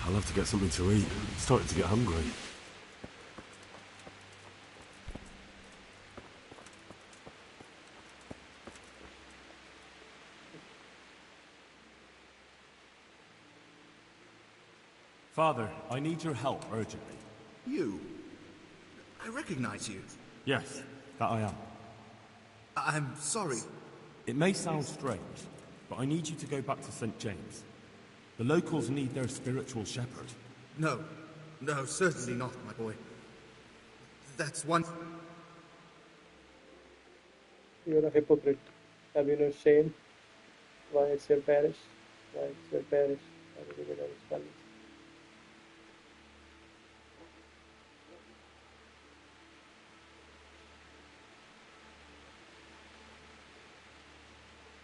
I'll have to get something to eat. I'm starting to get hungry. Father, I need your help urgently. You? I recognize you. Yes, that I am. I'm sorry. It may sound strange, but I need you to go back to St. James. The locals need their spiritual shepherd. No, certainly not, my boy. That's one... You're a hypocrite. Have you no shame? Why it's your parish? Why it's your parish? Why do you get all this money?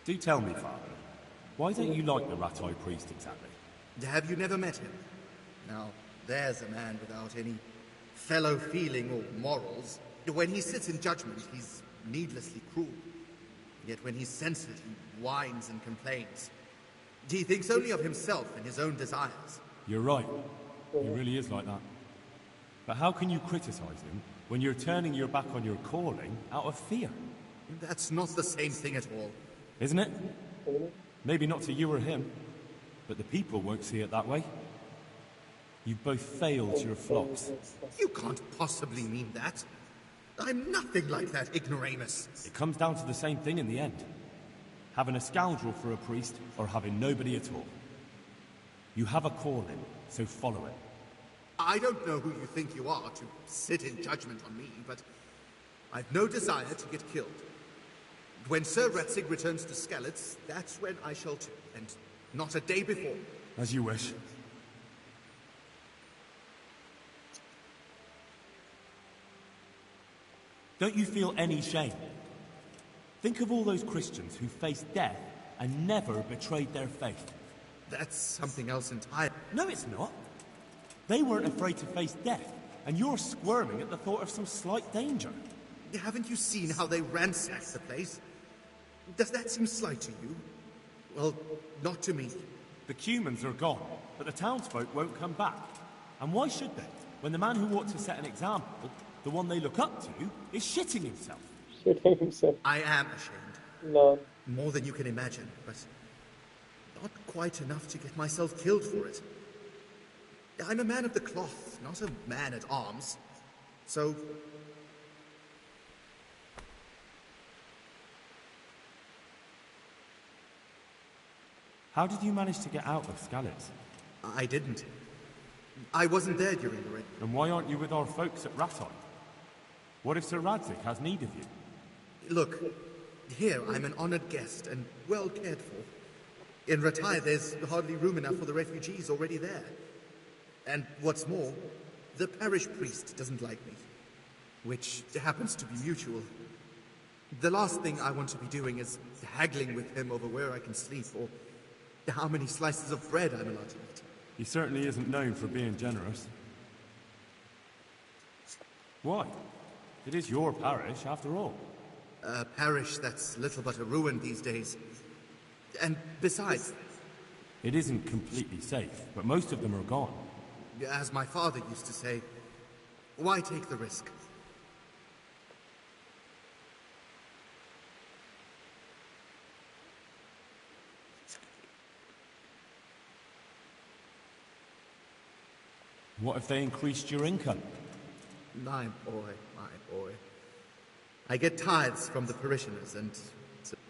Do tell me, Father, why don't you like the Rat-Eye priest exactly? Have you never met him? Now, there's a man without any fellow feeling or morals. When he sits in judgment, he's needlessly cruel. Yet when he's censored, he whines and complains. He thinks only of himself and his own desires. You're right. He really is like that. But how can you criticize him when you're turning your back on your calling out of fear? That's not the same thing at all. Isn't it? Maybe not to you or him, but the people won't see it that way. You've both failed your flocks. You can't possibly mean that. I'm nothing like that ignoramus. It comes down to the same thing in the end. Having a scoundrel for a priest, or having nobody at all. You have a calling, so follow it. I don't know who you think you are to sit in judgment on me, but I've no desire to get killed. When Sir Retzig returns to Skalitz, that's when I shall too, and not a day before. As you wish. Don't you feel any shame? Think of all those Christians who faced death and never betrayed their faith. That's something else entirely. No, it's not. They weren't afraid to face death, and you're squirming at the thought of some slight danger. Haven't you seen how they ransacked the place? Does that seem slight to you? Well, not to me. The Cumans are gone, but the townsfolk won't come back. And why should they, when the man who ought to set an example, the one they look up to, is shitting himself? Shitting himself. I am ashamed. No. More than you can imagine, but not quite enough to get myself killed for it. I'm a man of the cloth, not a man at arms. So... How did you manage to get out of Skalitz? I didn't. I wasn't there during the raid. And why aren't you with our folks at Rat-Eye? What if Sir Radzig has need of you? Look, here I'm an honored guest and well cared for. In Retire, there's hardly room enough for the refugees already there. And what's more, the parish priest doesn't like me, which happens to be mutual. The last thing I want to be doing is haggling with him over where I can sleep or how many slices of bread I'm allowed to eat. He certainly isn't known for being generous. Why? It is your parish, after all. A parish that's little but a ruin these days. And besides... It isn't completely safe, but most of them are gone. As my father used to say, why take the risk? What if they increased your income? My boy, my boy. I get tithes from the parishioners and...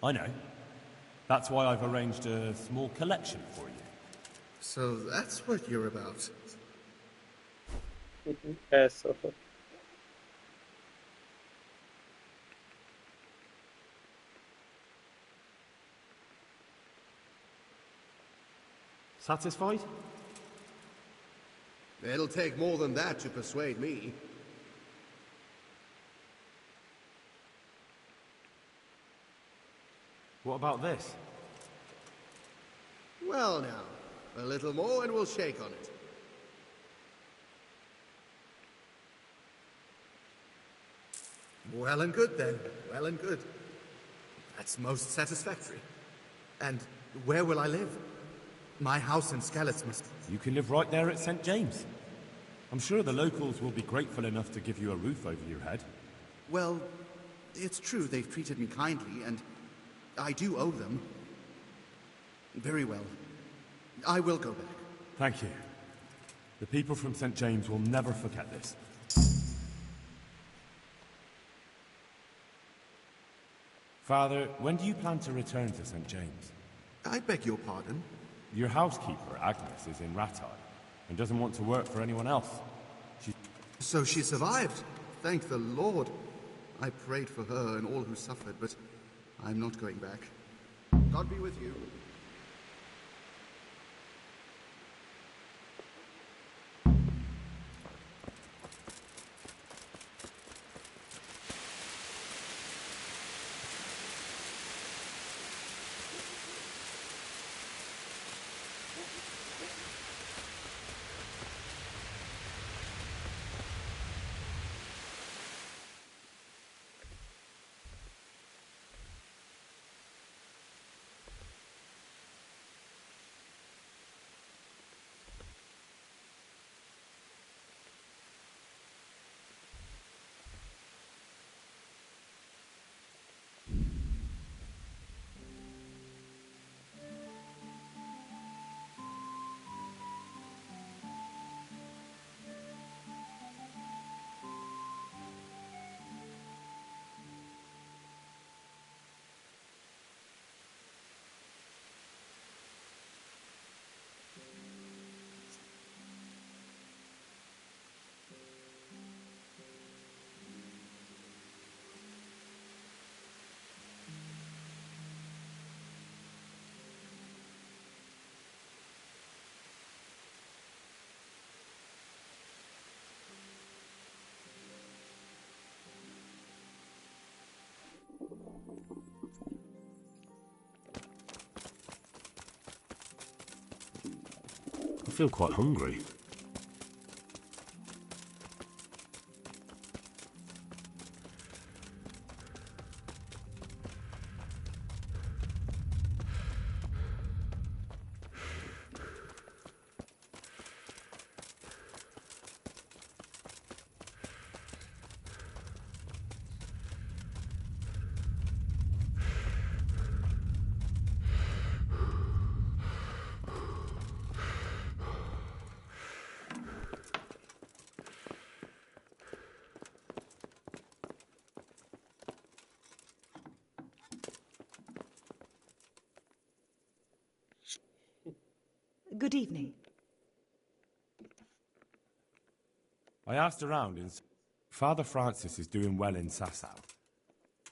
I know. That's why I've arranged a small collection for you. So that's what you're about. Yes, Satisfied? It'll take more than that to persuade me. What about this? Well now, a little more and we'll shake on it. Well and good then, well and good. That's most satisfactory. And where will I live? My house in Skalitz must... You can live right there at St. James. I'm sure the locals will be grateful enough to give you a roof over your head. Well, it's true they've treated me kindly, and I do owe them. Very well. I will go back. Thank you. The people from St. James will never forget this. Father, when do you plan to return to St. James? I beg your pardon? Your housekeeper, Agnes, is in Rattay and doesn't want to work for anyone else. So she survived. Thank the Lord. I prayed for her and all who suffered, but I'm not going back. God be with you. I feel quite hungry. Good evening. I asked around and Father Francis is doing well in Sasau.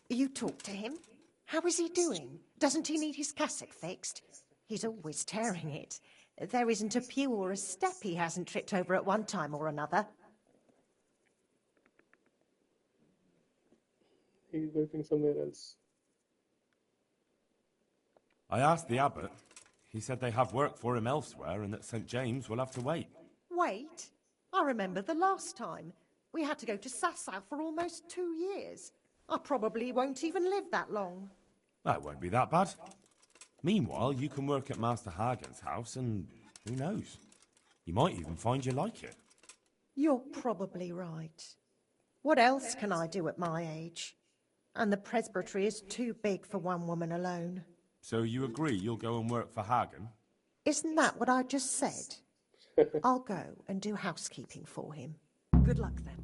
You talked to him? How is he doing? Doesn't he need his cassock fixed? He's always tearing it. There isn't a pew or a step he hasn't tripped over at one time or another. He's working somewhere else. I asked the abbot. He said they have work for him elsewhere and that St. James will have to wait. Wait? I remember the last time. We had to go to Sasau for almost 2 years. I probably won't even live that long. That won't be that bad. Meanwhile, you can work at Master Hagen's house and who knows? You might even find you like it. You're probably right. What else can I do at my age? And the presbytery is too big for one woman alone. So you agree you'll go and work for Hagen? Isn't that what I just said? I'll go and do housekeeping for him. Good luck then.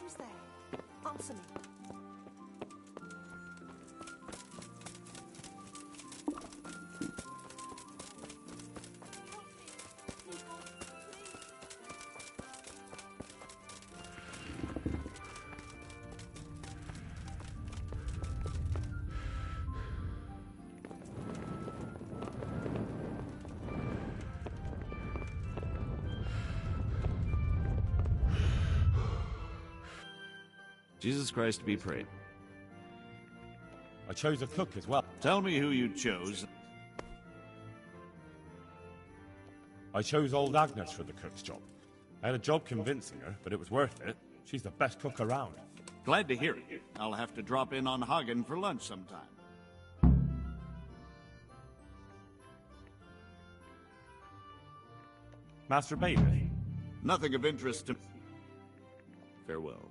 Who's there? Answer me. Jesus Christ be praised. I chose a cook as well. Tell me who you chose. I chose old Agnes for the cook's job. I had a job convincing her, but it was worth it. She's the best cook around. Glad to hear it. I'll have to drop in on Hagen for lunch sometime. Master Bailey? Nothing of interest to... Farewell.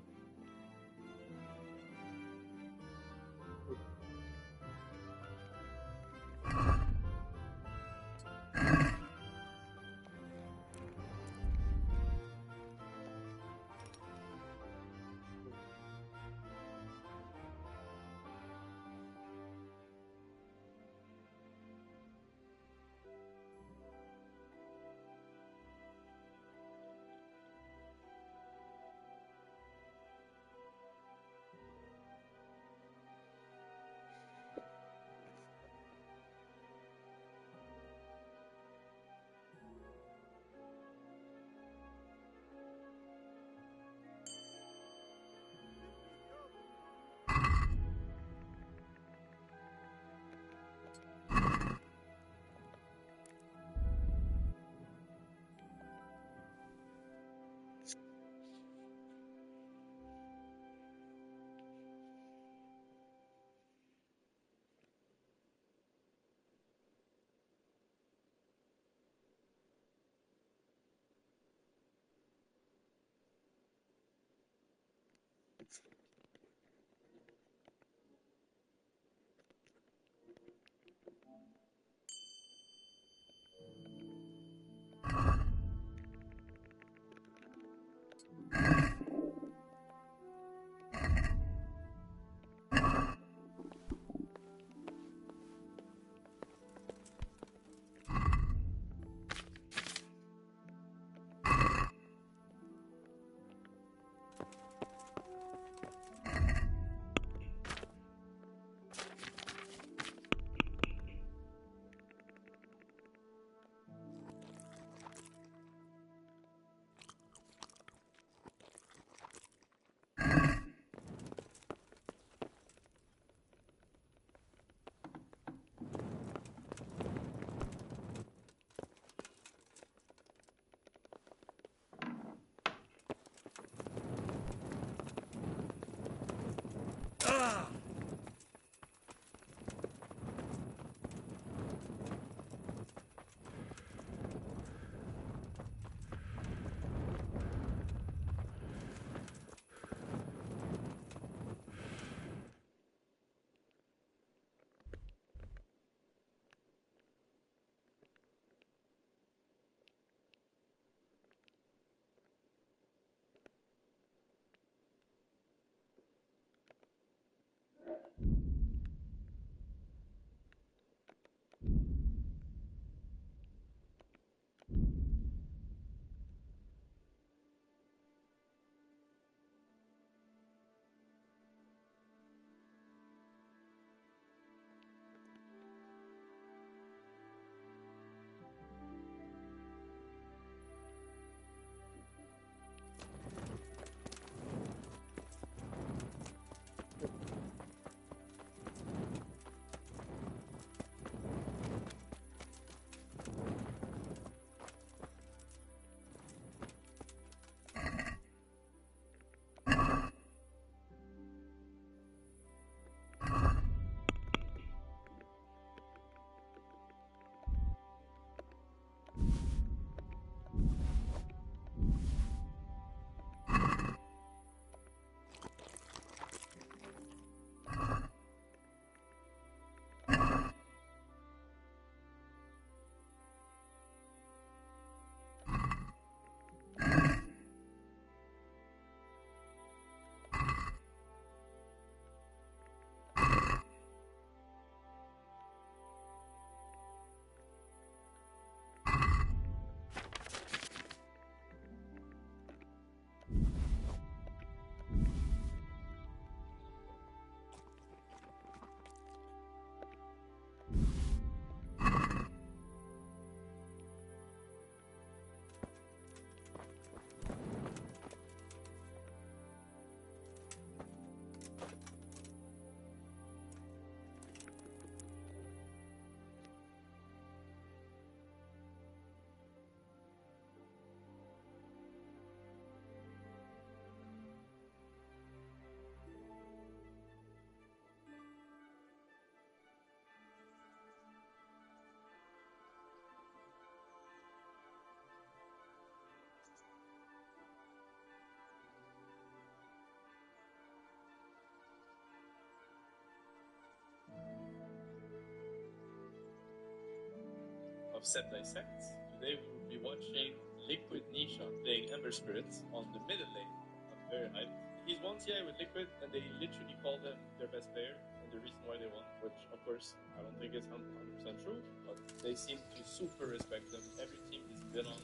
Sentai Sects. Today we will be watching Liquid Nisha playing Ember Spirits on the middle lane. I'm very hyped. He's won CI with Liquid, and they literally called him their best player, and the reason why they won, which of course I don't think is 100% true, but they seem to super respect him. Every team he's been on,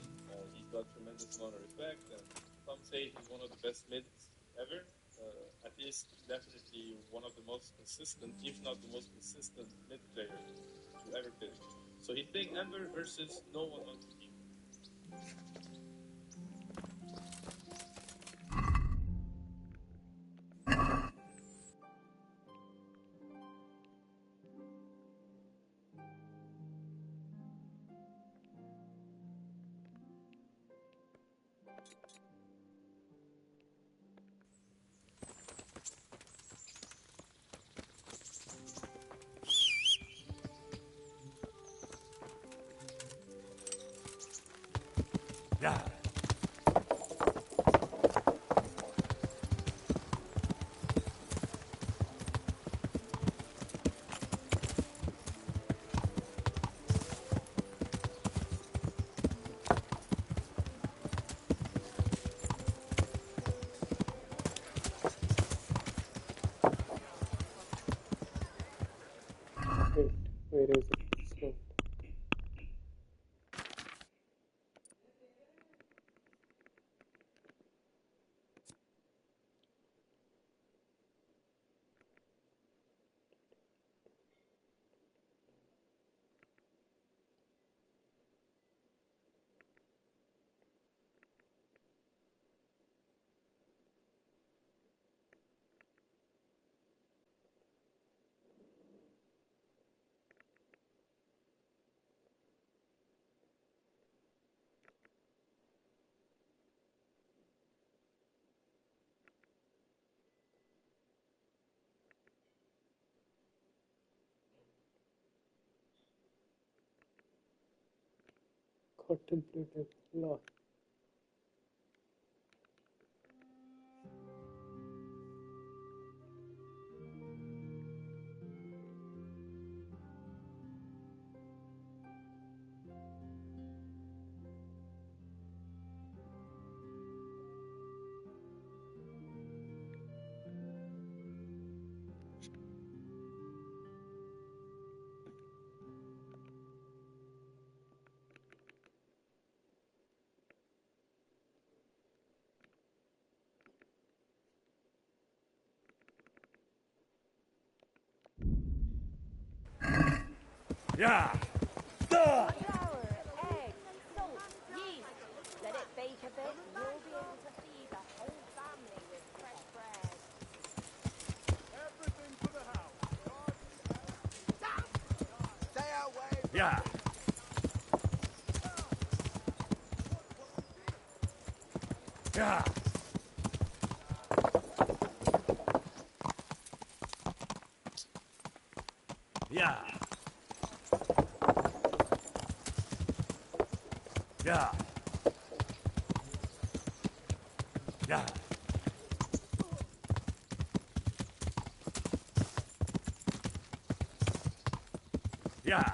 he's got tremendous amount of respect, and some say he's one of the best mids ever. At least definitely one of the most consistent, if not the most consistent mid player to ever play. So he's playing Ember versus no one on the team. Yeah. Wait, where is it? So, contemplative law. Yeah. Flour, egg, salt, yeast. Let it bake a bit and you'll be able to feed the whole family with fresh bread. Everything for the house. Stay away. Yeah. Yeah. Yeah. Yeah. Yeah. Yeah.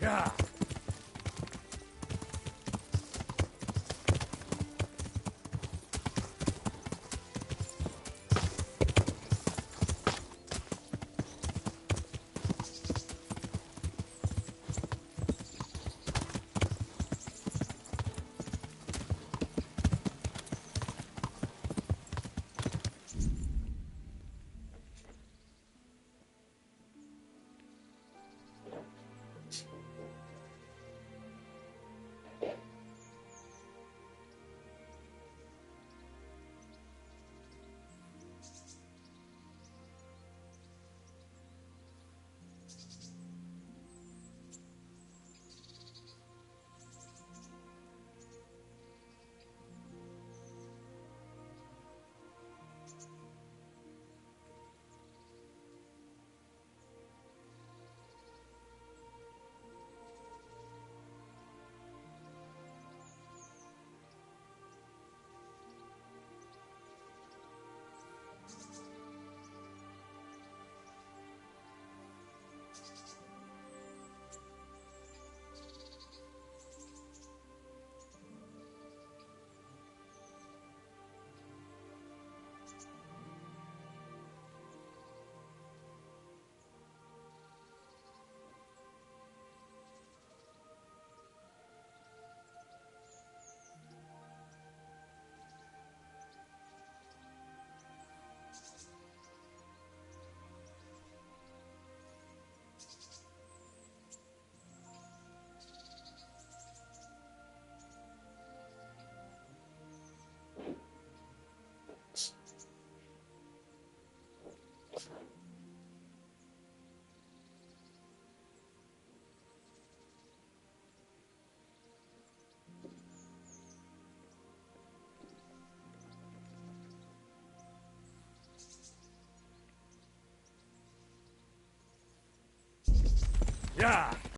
Yeah. Yeah.